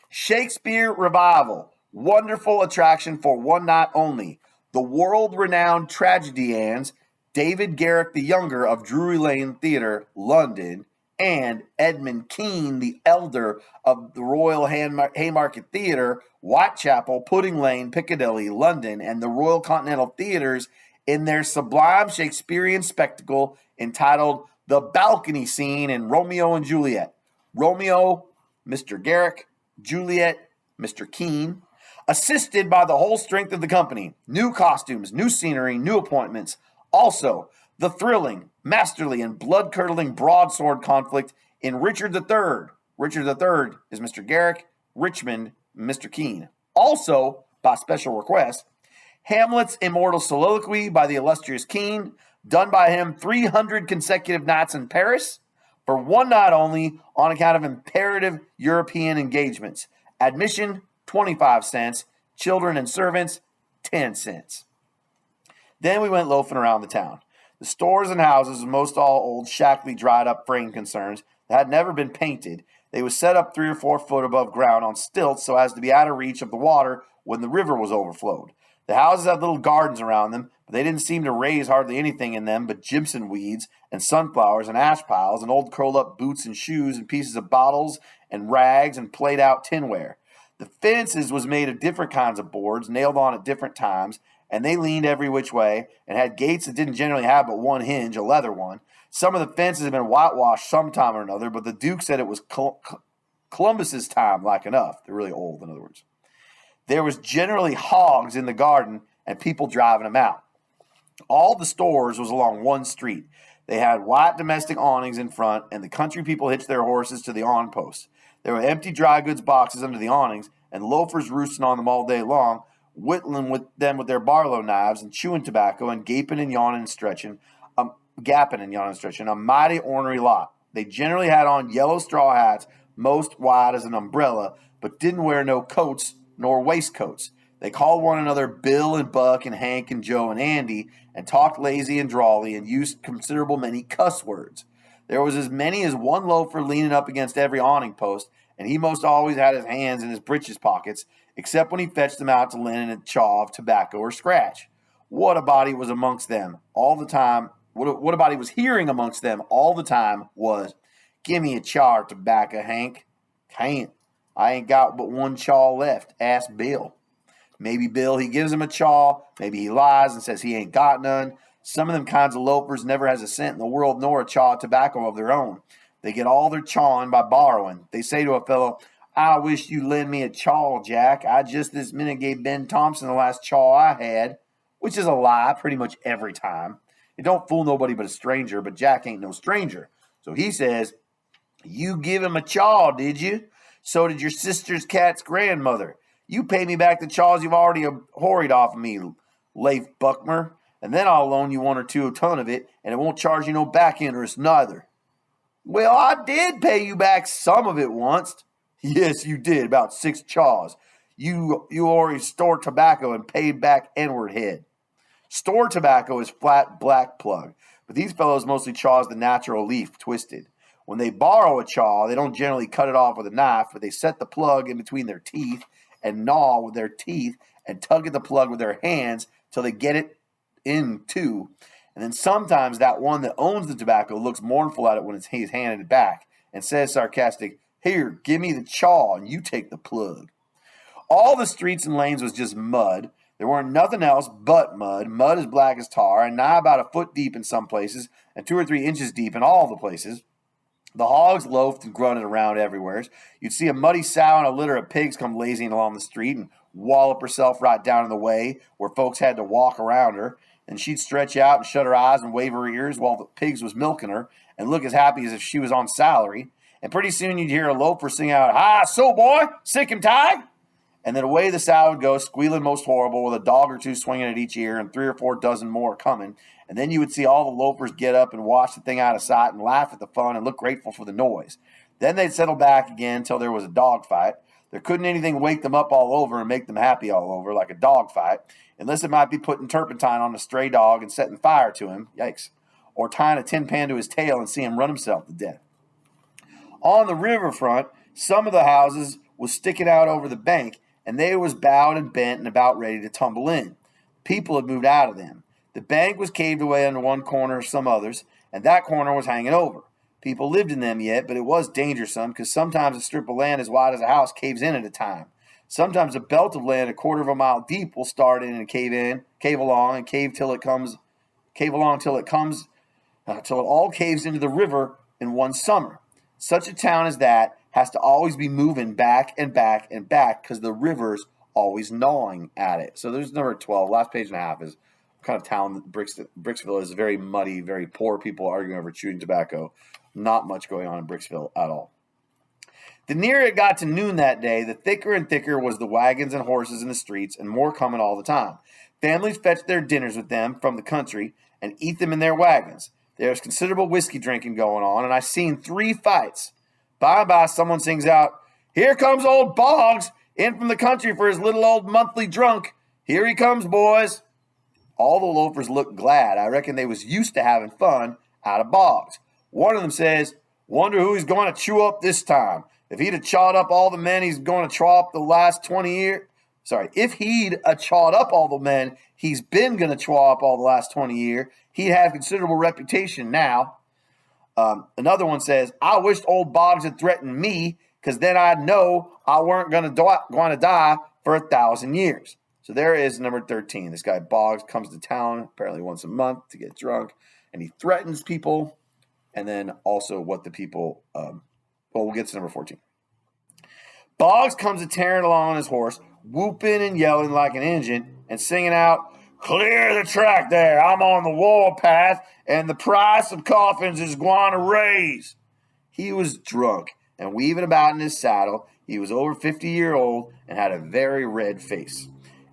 Shakespeare Revival, wonderful attraction for one night only. The world-renowned tragedians David Garrick the Younger of Drury Lane Theatre, London, and Edmund Kean the Elder of the Royal Haymarket Theatre, Whitechapel, Pudding Lane, Piccadilly, London, and the Royal Continental Theatres in their sublime Shakespearean spectacle entitled The Balcony Scene in Romeo and Juliet. Romeo, Mr. Garrick, Juliet, Mr. Kean, assisted by the whole strength of the company, new costumes, new scenery, new appointments. Also, the thrilling, masterly, and blood-curdling broadsword conflict in Richard III. Richard III is Mr. Garrick, Richmond, Mr. Kean. Also, by special request, Hamlet's immortal soliloquy by the illustrious Kean, done by him 300 consecutive nights in Paris, for one night only on account of imperative European engagements. Admission, 25 cents. Children and servants, 10 cents. Then we went loafing around the town. The stores and houses were most all old, shackly, dried-up frame concerns that had never been painted. They were set up 3 or 4 foot above ground on stilts so as to be out of reach of the water when the river was overflowed. The houses had little gardens around them, but they didn't seem to raise hardly anything in them but gypsum weeds and sunflowers and ash piles and old curled-up boots and shoes and pieces of bottles and rags and played-out tinware. The fences was made of different kinds of boards, nailed on at different times, and they leaned every which way and had gates that didn't generally have but one hinge, a leather one. Some of the fences had been whitewashed sometime or another, but the Duke said it was Columbus's time, like enough. They're really old, in other words. There was generally hogs in the garden and people driving them out. All the stores was along one street. They had white domestic awnings in front, and the country people hitched their horses to the awn posts. There were empty dry goods boxes under the awnings, and loafers roosting on them all day long, whittling with them with their Barlow knives and chewing tobacco and gaping and yawning and stretching, a mighty ornery lot. They generally had on yellow straw hats, most wide as an umbrella, but didn't wear no coats nor waistcoats. They called one another Bill and Buck and Hank and Joe and Andy, and talked lazy and drawly and used considerable many cuss words. There was as many as one loafer leaning up against every awning post, and he most always had his hands in his breeches pockets, except when he fetched them out to lend a chaw of tobacco or scratch. What a body was amongst them all the time. What a body was hearing amongst them all the time was, "Give me a chaw of tobacco, Hank." "Can't. I ain't got but one chaw left. Ask Bill." Maybe Bill, he gives him a chaw. Maybe he lies and says he ain't got none. Some of them kinds of loafers never has a cent in the world nor a chaw of tobacco of their own. They get all their chawing by borrowing. They say to a fellow, "I wish you'd lend me a chaw, Jack. I just this minute gave Ben Thompson the last chaw I had," which is a lie pretty much every time. It don't fool nobody but a stranger, but Jack ain't no stranger. So he says, "You give him a chaw, did you? So did your sister's cat's grandmother. You pay me back the chaws you've already horried off of me, Leif Buckmer, and then I'll loan you 1 or 2 a ton of it, and it won't charge you no back interest neither." "Well, I did pay you back some of it once." "Yes, you did, about 6 chaws. You already stored tobacco and paid back N-word head." Store tobacco is flat black plug, but these fellows mostly chaws the natural leaf twisted. When they borrow a chaw, they don't generally cut it off with a knife, but they set the plug in between their teeth and gnaw with their teeth and tug at the plug with their hands till they get it in too. And then sometimes that one that owns the tobacco looks mournful at it when he's handed it back and says sarcastic, "Here, give me the chaw and you take the plug." All the streets and lanes was just mud. There weren't nothing else but mud. Mud as black as tar, and nigh about a foot deep in some places, and 2 or 3 inches deep in all the places. The hogs loafed and grunted around everywhere. You'd see a muddy sow and a litter of pigs come lazying along the street and wallop herself right down in the way where folks had to walk around her. Then she'd stretch out and shut her eyes and wave her ears while the pigs was milking her and look as happy as if she was on salary. And pretty soon you'd hear a loafer sing out, "Hi, so boy, sick and tired?" And then away the sow would go, squealing most horrible, with a dog or two swinging at each ear and 3 or 4 dozen more coming. And then you would see all the loafers get up and watch the thing out of sight and laugh at the fun and look grateful for the noise. Then they'd settle back again until there was a dog fight. There couldn't anything wake them up all over and make them happy all over like a dog fight, unless it might be putting turpentine on a stray dog and setting fire to him, yikes, or tying a tin pan to his tail and see him run himself to death. On the riverfront, some of the houses was sticking out over the bank, and they was bowed and bent and about ready to tumble in. People had moved out of them. The bank was caved away under one corner of some others, and that corner was hanging over. People lived in them yet, but it was dangersome, because sometimes a strip of land as wide as a house caves in at a time. Sometimes a belt of land 1/4 of a mile deep will start in and cave along, and cave till it all caves into the river in one summer. Such a town as that has to always be moving back and back and back because the river's always gnawing at it. So there's number 12. Last page and a half is kind of town. Bricksville is very muddy, very poor people arguing over chewing tobacco. Not much going on in Bricksville at all. The nearer it got to noon that day, the thicker and thicker was the wagons and horses in the streets, and more coming all the time. Families fetched their dinners with them from the country and eat them in their wagons. There was considerable whiskey drinking going on, and I seen 3 fights. By and by, someone sings out, "Here comes old Boggs, in from the country for his little old monthly drunk. Here he comes, boys." All the loafers looked glad. I reckon they was used to having fun out of Boggs. One of them says, "Wonder who he's going to chew up this time. If he'd have chawed up all the men he's going to chaw up the last 20 years. If he'd chawed up all the men he's been going to chaw up all the last 20 years, he'd have considerable reputation now." Another one says, "I wished old Boggs had threatened me, because then I'd know I weren't going to die for 1,000 years. So there is number 13. This guy Boggs comes to town apparently once a month to get drunk, and he threatens people. And then also what the people, we'll get to number 14. Boggs comes a tearing along on his horse, whooping and yelling like an engine, and singing out, "Clear the track there. I'm on the warpath, and the price of coffins is going to raise." He was drunk and weaving about in his saddle. He was over 50-year-old and had a very red face.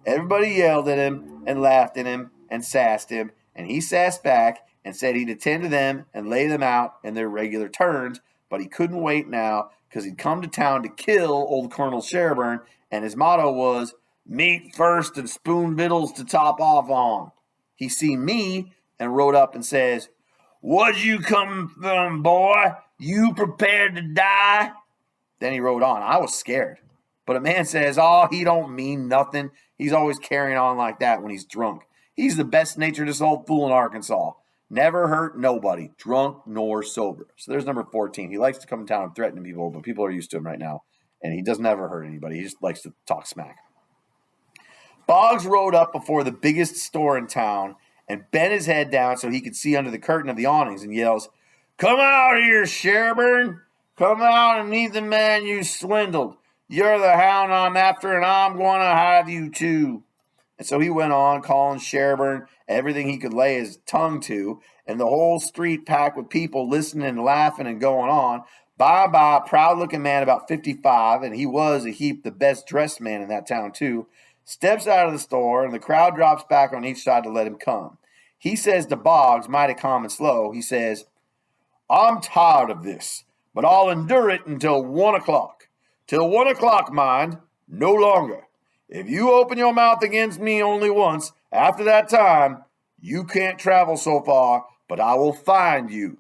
Everybody yelled at him and laughed at him and sassed him, and he sassed back and said he'd attend to them and lay them out in their regular turns, but he couldn't wait now because he'd come to town to kill old Colonel Sherburne, and his motto was, "Meat first and spoon victuals to top off on." He seen me and rode up and says, "What'd you come from, boy? You prepared to die?" Then he rode on. I was scared. But a man says, "Oh, he don't mean nothing. He's always carrying on like that when he's drunk. He's the best-naturedest old fool in Arkansas. Never hurt nobody, drunk nor sober." So there's number 14. He likes to come to town and threaten people, but people are used to him right now. And he doesn't ever hurt anybody. He just likes to talk smack. Boggs rode up before the biggest store in town and bent his head down so he could see under the curtain of the awnings and yells, "Come out here, Sherburne. Come out and meet the man you swindled. You're the hound I'm after, and I'm going to have you too." And so he went on calling Sherburne everything he could lay his tongue to, and the whole street packed with people listening and laughing and going on. By and by, a proud-looking man about 55, and he was a heap the best-dressed man in that town too, steps out of the store, and the crowd drops back on each side to let him come. He says to Boggs, mighty calm and slow, he says, "I'm tired of this, but I'll endure it until 1 o'clock. Till 1 o'clock, mind, no longer. If you open your mouth against me only once, after that time, you can't travel so far, but I will find you."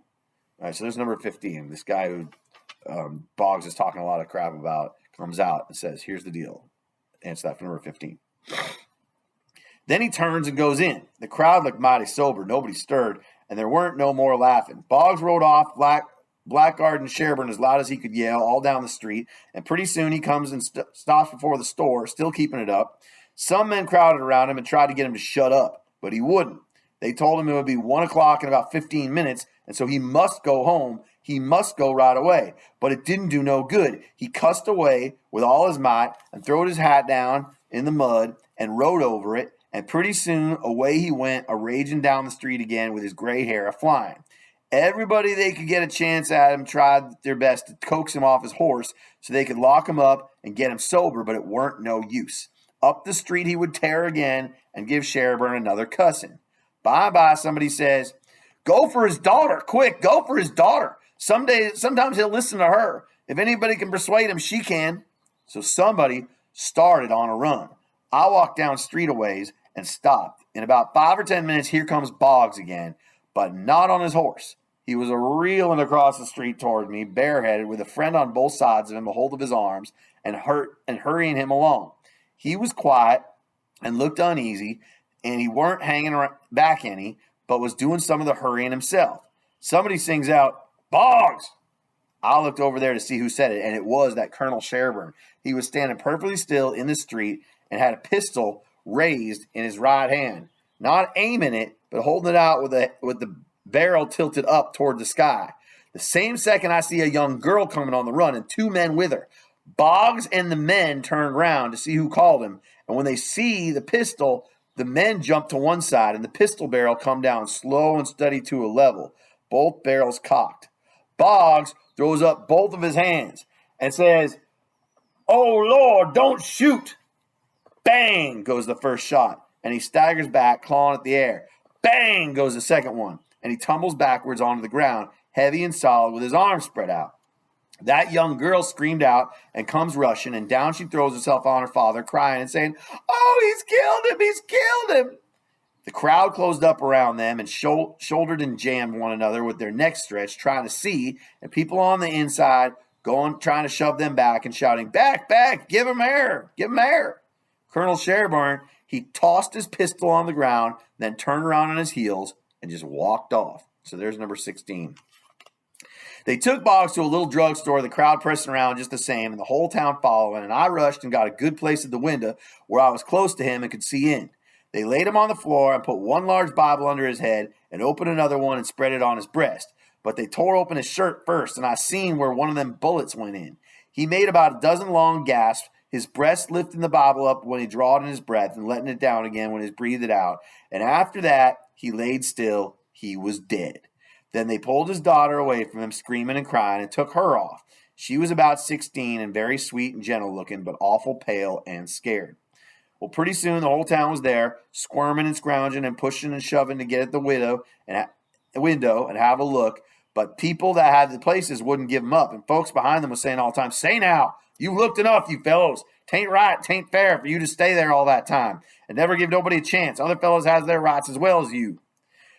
All right, so there's number 15. This guy who Boggs is talking a lot of crap about comes out and says, "Here's the deal." Answer that for number 15. Then he turns and goes in. The crowd looked mighty sober. Nobody stirred, and there weren't no more laughing. Boggs rode off, Blackguard and Sherburne as loud as he could yell all down the street, and pretty soon he comes and stops before the store, still keeping it up. Some men crowded around him and tried to get him to shut up, but he wouldn't. They told him it would be 1 o'clock in about 15 minutes, and so he must go home. He must go right away. But it didn't do no good. He cussed away with all his might and throwed his hat down in the mud and rode over it, And pretty soon, away he went, a-raging down the street again with his gray hair a-flying. Everybody they could get a chance at him tried their best to coax him off his horse so they could lock him up and get him sober, but it weren't no use. Up the street he would tear again and give Sherburne another cussing. By and by, somebody says, "Go for his daughter, quick, go for his daughter. Sometimes he'll listen to her. If anybody can persuade him, she can." So somebody started on a run. I walked down street a ways and stopped. In about 5 or 10 minutes, here comes Boggs again, but not on his horse. He was reeling across the street toward me, bareheaded, with a friend on both sides of him, a hold of his arms, and hurrying him along. He was quiet and looked uneasy, and he weren't hanging back any, but was doing some of the hurrying himself. Somebody sings out, "Boggs!" I looked over there to see who said it, and it was that Colonel Sherburne. He was standing perfectly still in the street and had a pistol raised in his right hand, not aiming it, but holding it out with the barrel tilted up toward the sky. The same second I see a young girl coming on the run and 2 men with her. Boggs and the men turned round to see who called him, and when they see the pistol, the men jump to one side, and the pistol barrel come down slow and steady to a level, both barrels cocked. Boggs throws up both of his hands and says, "Oh, Lord, don't shoot." Bang goes the first shot, and he staggers back, clawing at the air. Bang goes the second one, and he tumbles backwards onto the ground, heavy and solid, with his arms spread out. That young girl screamed out and comes rushing, and down she throws herself on her father, crying and saying, "Oh, he's killed him, he's killed him." The crowd closed up around them and shouldered and jammed one another with their necks stretched, trying to see, and people on the inside trying to shove them back and shouting, "Back, back, give him air, give him air." Colonel Sherburne, he tossed his pistol on the ground, then turned around on his heels and just walked off. So there's number 16. They took Boggs to a little drugstore, the crowd pressing around just the same, and the whole town following, and I rushed and got a good place at the window where I was close to him and could see in. They laid him on the floor and put one large Bible under his head and opened another one and spread it on his breast. But they tore open his shirt first, and I seen where one of them bullets went in. He made about a dozen long gasps, his breast lifting the Bible up when he drawed in his breath and letting it down again when he breathed it out. And after that, he laid still. He was dead. Then they pulled his daughter away from him, screaming and crying, and took her off. She was about 16 and very sweet and gentle looking, but awful pale and scared. Well, pretty soon the whole town was there, squirming and scrounging and pushing and shoving to get at the window and have a look. But people that had the places wouldn't give them up, and folks behind them was saying all the time, "Say now, you've looked enough, you fellows. Tain't right, tain't fair for you to stay there all that time and never give nobody a chance. Other fellows has their rights as well as you."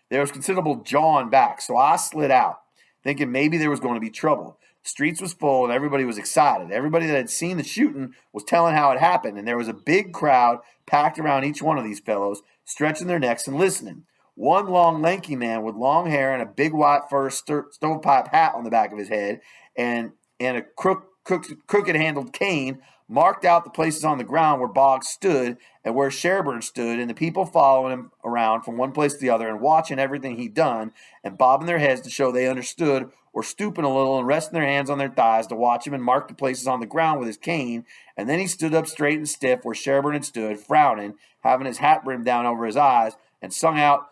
There was considerable jawing back, so I slid out, thinking maybe there was going to be trouble. The streets was full, and everybody was excited. Everybody that had seen the shooting was telling how it happened, and there was a big crowd packed around each one of these fellows, stretching their necks and listening. One long, lanky man with long hair and a big white fur stovepipe hat on the back of his head and a crooked-handled cane marked out the places on the ground where Boggs stood and where Sherburne stood, and the people following him around from one place to the other and watching everything he'd done and bobbing their heads to show they understood, or stooping a little and resting their hands on their thighs to watch him and mark the places on the ground with his cane. And then he stood up straight and stiff where Sherburne had stood, frowning, having his hat brimmed down over his eyes, and sung out,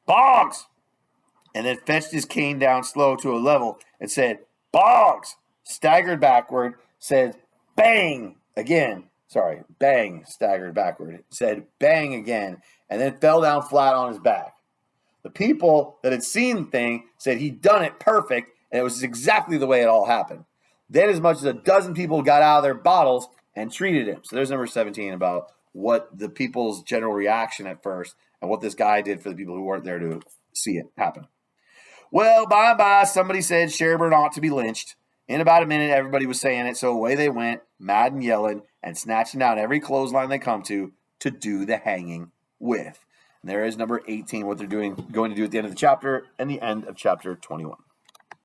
"Boggs!" and then fetched his cane down slow to a level and said, "Boggs!" staggered backward, said, "Bang!" again. Bang, staggered backward, said, "Bang" again, and then fell down flat on his back. The people that had seen the thing said he'd done it perfect, and it was exactly the way it all happened. Then as much as a dozen people got out of their bottles and treated him. So there's number 17 about what the people's general reaction at first and what this guy did for the people who weren't there to see it happen. Well, by and by, somebody said Sherburne ought to be lynched. In about a minute, everybody was saying it, so away they went, mad and yelling, and snatching down every clothesline they come to do the hanging with. And there is number 18, what they're going to do at the end of the chapter and the end of chapter 21.